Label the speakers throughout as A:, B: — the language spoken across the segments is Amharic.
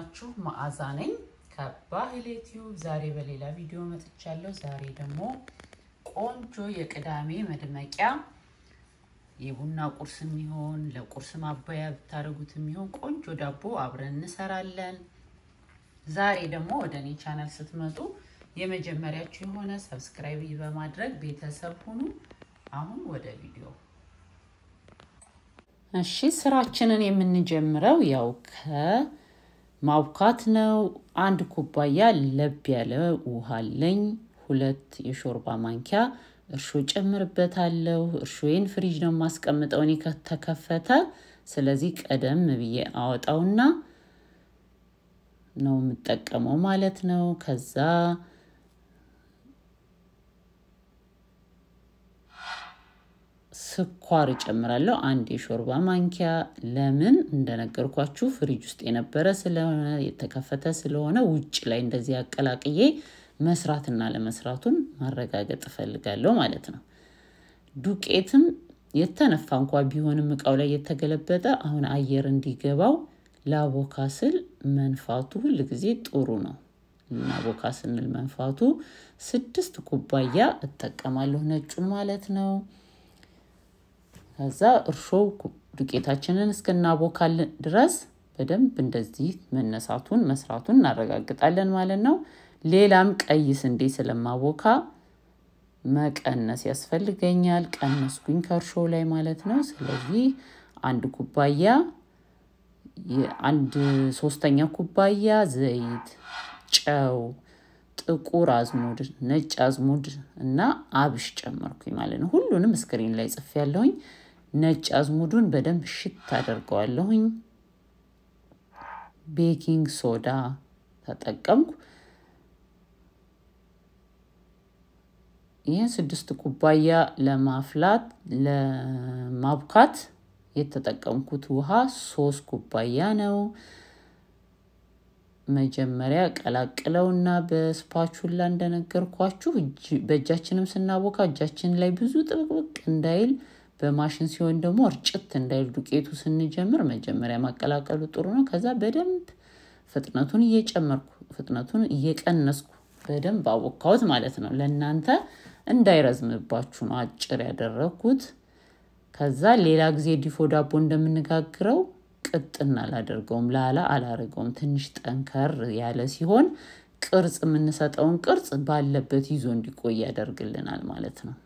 A: እንደምናችሁ መዓዛ ነኝ ከባህሊቱብ ዛሬ በሌላ ቪዲዮ መጥቻለሁ ዛሬ ደግሞ ቆንጆ የቅዳሜ መድመቂያ የቡና ቁርስም ይሁን ለቁርስ ማባያ ብታረጉትም ይሁን ቆንጆ ዳቦ አብረን እንሰራለን ዛሬ ደግሞ ወደኔ ቻናል ስትመጡ የመጀመሪያችሁ የሆነ ሰብስክራይብ በማድረግ ቤተሰብ ሁኑ አሁን ወደ ቪዲዮ እሺ ስራችንን የምንጀምረው ያው ከማብካት ነው አንድ ኩባያ ለብ ያለ ውሃ አለኝ ሁለት የሾርባ ማንኪያ እርሾ ጨምርበታለሁ እርሾዬን ፍሪጅ ነው ማስቀምጠው እኔ ከተከፈተ ስለዚህ ቀደም ብዬ አወጣውና ነው የምጠቀመው ማለት ነው ከዛ ስኳር ጨምራለሁ አንድ የሾርባ ማንኪያ ለምን እንደነገርኳችሁ ፍሪጅ ውስጥ የነበረ ስለሆነ የተከፈተ ስለሆነ ውጭ ላይ እንደዚህ አቀላቅዬ መስራትና ለመስራቱን ማረጋገጥ ፈልጋለሁ ማለት ነው ዱቄትም የተነፋ እንኳን ቢሆንም እቃው ላይ የተገለበጠ አሁን አየር እንዲገባው ላቦካስል መንፋቱ ሁሉ ጊዜ ጥሩ ነው ላቦካስል መንፋቱ 6 ኩባያ እጠቀማለሁ ነጩን ማለት ነው ከዛ እርሾ ዱቄታችንን እስከናቦካል ድረስ በደንብ እንደዚህ መነሳቱን መስራቱን እናረጋግጣለን ማለት ነው ሌላም ቀይ ስንዴ ስለማቦካ መቀነስ ያስፈልገኛል ቀነስኩኝ ከርሾ ላይ ማለት ነው ስለዚህ አንድ ኩባያ የአንድ 3ኛ ኩባያ ዘይት ጨው ጥቁር አዝሙድ ነጭ አዝሙድ እና አብሽ ጨመርኩኝ ማለት ነው ሁሉንም ስክሪን ላይ ጽፌያለሁኝ ነጭ አዝሙዱን በደንብ ሽት አደርገዋለሁኝ ቤኪንግ ሶዳ ተጠቀምኩ ይሄን 6 ኩባያ ለማፍላት ለማብካት የተጠቀምኩት ውሃ 3 ኩባያ ነው መጀመሪያ ቀላቅለውና በስፓቹላ እንደነገርኳችሁ በእጃችንም ስናቦካ እጃችን ላይ ብዙ ጥብቅ እንዳይል በማሽን ሲሆን ደግሞ እርጭት እንዳይል ዱቄቱ ስንጀምር መጀመሪያ ማቀላቀሉ ጥሩ ነው ከዛ በደንብ ፍጥነቱን እየጨመርኩ ፍጥነቱን እየቀነስኩ በደንብ አቦካውት ማለት ነው ለእናንተ እንዳይረዝምባችሁ ነው አጭር ያደረኩት ከዛ ሌላ ጊዜ ዲፎ ዳቦ እንደምንጋግረው ቅጥና አላደርገውም ላላ አላረገውም ትንሽ ጠንከር ያለ ሲሆን ቅርጽ የምንሰጠውን ቅርጽ ባለበት ይዞ እንዲቆይ ያደርግልናል ማለት ነው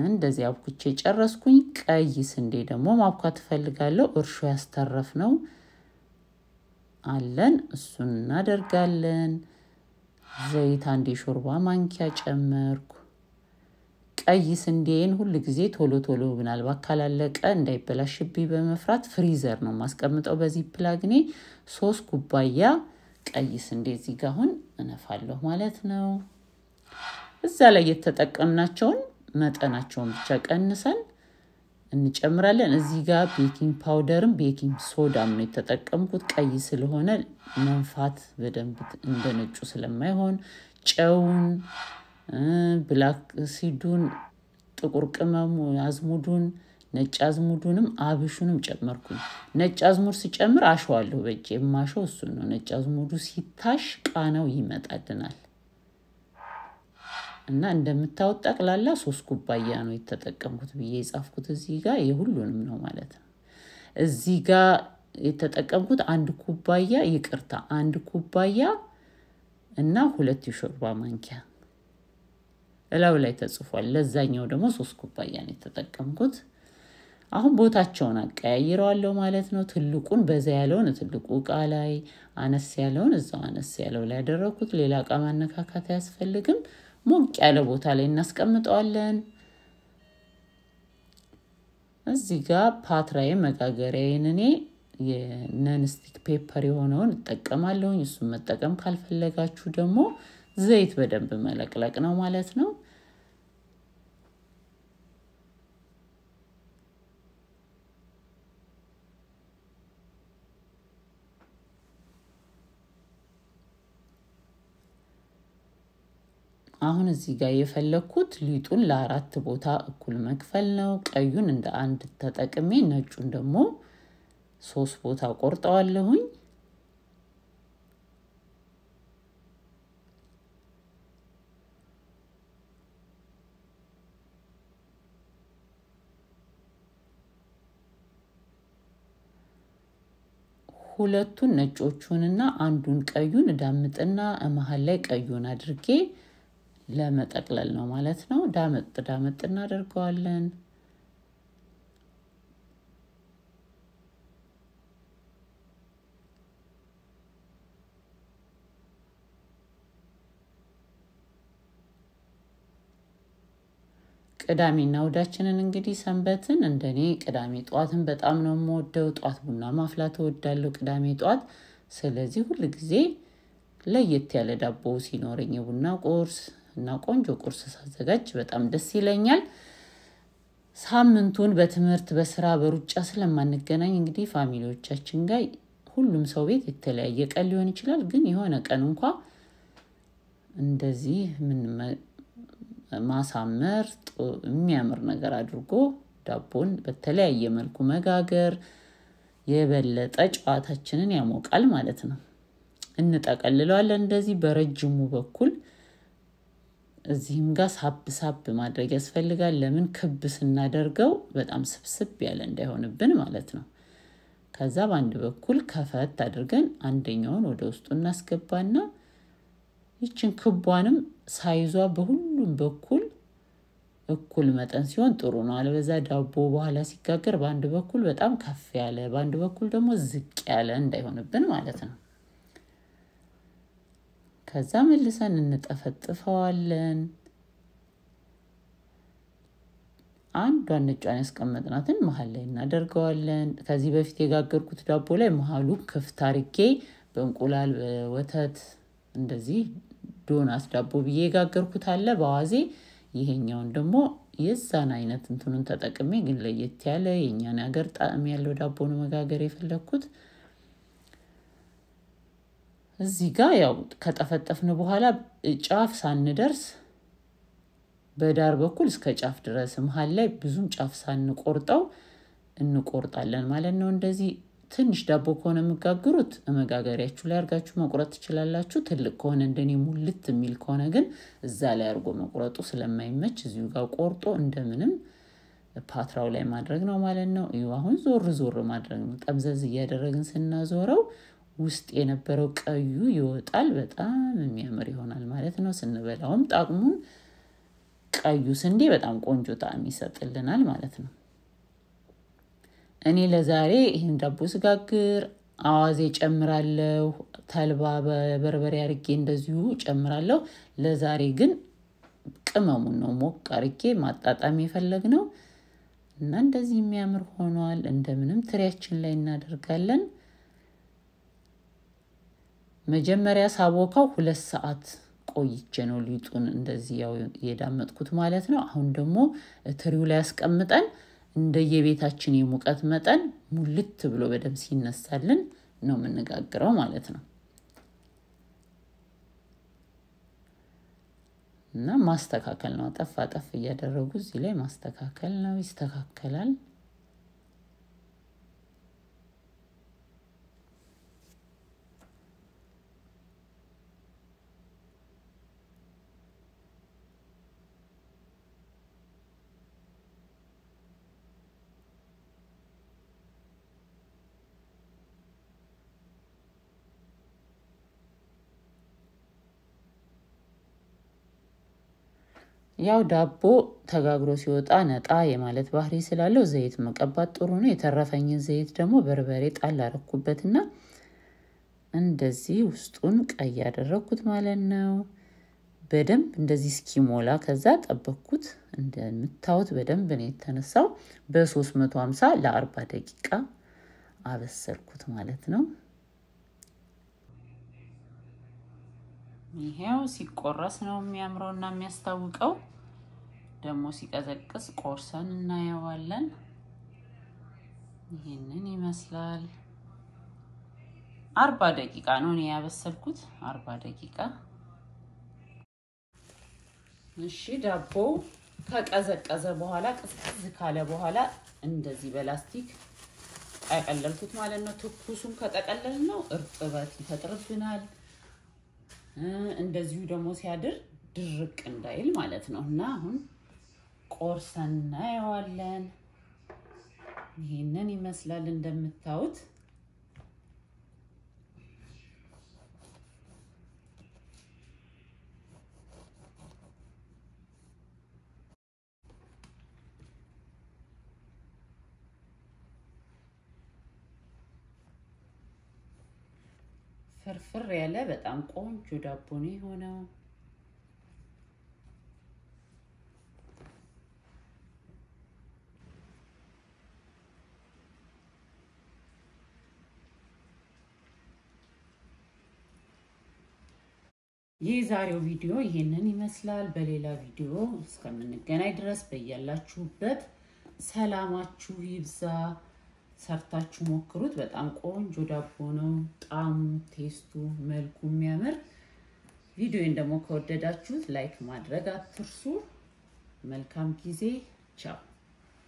A: እንደዚህ አብኩቼ ጨረስኩኝ ቀይ ስንዴ ደግሞ ማብካት ፈልጋለሁ እርሾ ያስተረፍነው አለን እሱን እናደርጋለን ዘይት አንድ የሾርባ ማንኪያ ጨመርኩ ቀይ ስንዴን ሁሉ ጊዜ ቶሎ ምናልባት ካላለቀ እንዳይበላሽብኝ በመፍራት ፍሪዘር ነው ማስቀምጠው በዚህ ፕላግኔ 3 ኩባያ ቀይ ስንዴ እዚህ ጋር አሁን እነፋለሁ ማለት ነው እዛ ላይ የተጠቀምናቸውን መጠናቸውን ብቻ ቀንሰን እንጨምራለን እዚህ ጋር ቤኪንግ ፓውደርም ቤኪንግ ሶዳም ነው የተጠቀምኩት ቀይ ስለሆነ መንፋት በደንብ እንደነጩ ስለማይሆን ጨውን ብላክ ሲዱን ጥቁር ቅመሙ አዝሙዱን ነጭ አዝሙዱንም አብሹንም ጨመርኩኝ ነጭ አዝሙድ ሲጨምር አሸዋለሁ በእጄ ማሸው እሱ ነው ነጭ አዝሙዱ ሲታሽ ቃናው ይመጣልናል እና እንደምታውቁ ጠቅላላ 3 ኩባያ ነው የተጠቀምኩት ብዬ የጻፍኩት እዚህ ጋር የሁሉንም ነው ማለት ነው እዚህ ጋር የተጠቀምኩት 1 ኩባያ ይቅርታ 1 ኩባያ እና 2 የሾርባ ማንኪያ እላው ላይ ተጽፏል ለዛኛው ደግሞ 3 ኩባያ ነው የተጠቀምኩት አሁን ቦታቸውን አቀያይረዋለሁ ማለት ነው ትልቁን በዛ ያለውን ትልቁ ዕቃ ላይ አነስ ያለውን እዛው አነስ ያለው ላይ ያደረኩት ሌላ ዕቃ ማነካካት ያስፈልግም ሞቅ ያለ ቦታ ላይ እናስቀምጠዋለን እዚህ ጋር ፓትራዬ መጋገሪያዬን እኔ የነንስቲክ ፔፐር የሆነውን እጠቀማለሁ እሱን መጠቀም ካልፈለጋችሁ ደግሞ ዘይት በደንብ መለቅለቅ ነው ማለት ነው አሁን እዚህ ጋር የፈለኩት ሊጡን ለአራት ቦታ እኩል መክፈል ነው ቀዩን እንደ አንድ ተጠቅሜ ነጩን ደግሞ 3 ቦታ ቆርጠዋለሁኝ ሁለቱን ነጮቹንና አንዱን ቀዩን ዳምጥና መሃል ላይ ቀዩን አድርጌ ለመጠቅለል ነው ማለት ነው። ዳመጥ እናደርገዋለን። ቅዳሜና እሁዳችንን እንግዲህ ሰንበትን እንደኔ ቅዳሜ ጧትን በጣም ነው የምወደው። ጧት ቡና ማፍላት እወዳለሁ ቅዳሜ ጧት። ስለዚህ ሁሉ ጊዜ ለየት ያለ ዳቦ ሲኖረኝ ቡና ቁርስ እና ቆንጆ ቁርስ ሳዘጋጅ በጣም ደስ ይለኛል። ሳምንቱን በትምህርት በስራ በሩጫ ስለማንገናኝ እንግዲህ ፋሚሊዎቻችን ጋር ሁሉም ሰው ቤት የተለያየ ቀን ሊሆን ይችላል። ግን የሆነ ቀን እንኳን እንደዚህ ምን ማሳመር የሚያምር ነገር አድርጎ ዳቦን በተለያየ መልኩ መጋገር የበለጠ ጨዋታችንን ያሞቃል ማለት ነው። እንጠቀልለዋለን እንደዚህ በረጅሙ በኩል እዚህም ጋር ሳብ ማድረግ ያስፈልጋል። ለምን ክብ ስናደርገው በጣም ስብስብ ያለ እንዳይሆንብን ማለት ነው። ከዛ በአንድ በኩል ከፈት አድርገን አንደኛውን ወደ ውስጡ እናስገባና ይችን ክቧንም ሳይዟ በሁሉም በኩል እኩል መጠን ሲሆን ጥሩ ነው። አለበዛ ዳቦ በኋላ ሲጋገር በአንድ በኩል በጣም ከፍ ያለ በአንድ በኩል ደግሞ ዝቅ ያለ እንዳይሆንብን ማለት ነው። ከዛ መልሰን እንጠፈጥፈዋለን። አንዷን ነጯን ያስቀመጥናትን መሃል ላይ እናደርገዋለን። ከዚህ በፊት የጋገርኩት ዳቦ ላይ መሃሉ ክፍት አድርጌ በእንቁላል በወተት እንደዚህ ዶናት ዳቦ ብዬ ጋገርኩት አለ በዋዜ። ይሄኛውን ደግሞ የዛን አይነት እንትኑን ተጠቅሜ ግን ለየት ያለ የኛን ሀገር ጣዕም ያለው ዳቦ ነው መጋገር የፈለኩት። እዚህ ጋር ያው ከጠፈጠፍን በኋላ ጫፍ ሳንደርስ በዳር በኩል እስከ ጫፍ ድረስ መሃል ላይ ብዙም ጫፍ ሳንቆርጠው እንቆርጣለን ማለት ነው። እንደዚህ ትንሽ ዳቦ ከሆነ መጋገሩት መጋገሪያችሁ ላይ አርጋችሁ መቁረጥ ትችላላችሁ። ትልቅ ከሆነ እንደኔ ሙልት የሚል ከሆነ ግን እዛ ላይ አርጎ መቁረጡ ስለማይመች እዚሁ ጋር ቆርጦ እንደምንም ፓትራው ላይ ማድረግ ነው ማለት ነው። ይሄው አሁን ዞር ማድረግ ነው። ጠምዘዝ እያደረግን ስናዞረው ውስጥ የነበረው ቀዩ ይወጣል። በጣም የሚያምር ይሆናል ማለት ነው። ስንበላውም ጣዕሙን ቀዩ ስንዴ በጣም ቆንጆ ጣዕም ይሰጥልናል ማለት ነው። እኔ ለዛሬ ይሄን ዳቦ ስጋግር አዋዜ ጨምራለሁ። ተልባ በበርበሬ አርጌ እንደዚሁ ጨምራለሁ። ለዛሬ ግን ቅመሙን ነው ሞቅ አርጌ ማጣጣም የፈለግነው እና እንደዚህ የሚያምር ሆኗል። እንደምንም ትሪያችን ላይ እናደርጋለን። መጀመሪያ ሳቦካው 2 ሰዓት ቆይቼ ነው ሊጡን እንደዚህ ያው የዳመጥኩት ማለት ነው። አሁን ደግሞ ትሪው ላይ አስቀምጠን እንደየቤታችን የሙቀት መጠን ሙልት ብሎ በደም ሲነሳልን ነው የምንጋግረው ማለት ነው። እና ማስተካከል ነው። ጠፍ እያደረጉ እዚህ ላይ ማስተካከል ነው። ይስተካከላል። ያው ዳቦ ተጋግሮ ሲወጣ ነጣ የማለት ባህሪ ስላለው ዘይት መቀባት ጥሩ ነው። የተረፈኝን ዘይት ደግሞ በርበሬ ጣል አረኩበትና እንደዚህ ውስጡን ቀይ ያደረኩት ማለት ነው። በደንብ እንደዚህ እስኪሞላ ከዛ ጠበቅኩት። እንደምታዩት በደንብ ነው የተነሳው። በ350 ለ40 ደቂቃ አበሰልኩት ማለት ነው። ይሄው ሲቆረስ ነው የሚያምረውና የሚያስታውቀው። ደግሞ ሲቀዘቅስ ቆርሰን እናየዋለን። ይሄንን ይመስላል። 40 ደቂቃ ነው እኔ ያበሰልኩት 40 ደቂቃ። እሺ ዳቦ ከቀዘቀዘ በኋላ ቅዝቅዝ ካለ በኋላ እንደዚህ በላስቲክ አቀለልኩት ማለት ነው። ትኩሱን ከጠቀለልነው እርጥበት ይፈጥርብናል። እንደዚሁ ደግሞ ሲያድር ድርቅ እንዳይል ማለት ነው። እና አሁን ቆርሰን እናየዋለን። ይሄንን ይመስላል እንደምታዩት ፍርፍር ያለ በጣም ቆንጆ ዳቦ ነው የሆነው። የዛሬው ቪዲዮ ይሄንን ይመስላል። በሌላ ቪዲዮ እስከምንገናኝ ድረስ በእያላችሁበት ሰላማችሁ ይብዛ። ሰርታችሁ ሞክሩት። በጣም ቆንጆ ዳቦ ነው። ጣዕሙ፣ ቴስቱ፣ መልኩ የሚያምር። ቪዲዮን ደግሞ ከወደዳችሁት ላይክ ማድረግ አትርሱ። መልካም ጊዜ። ቻው።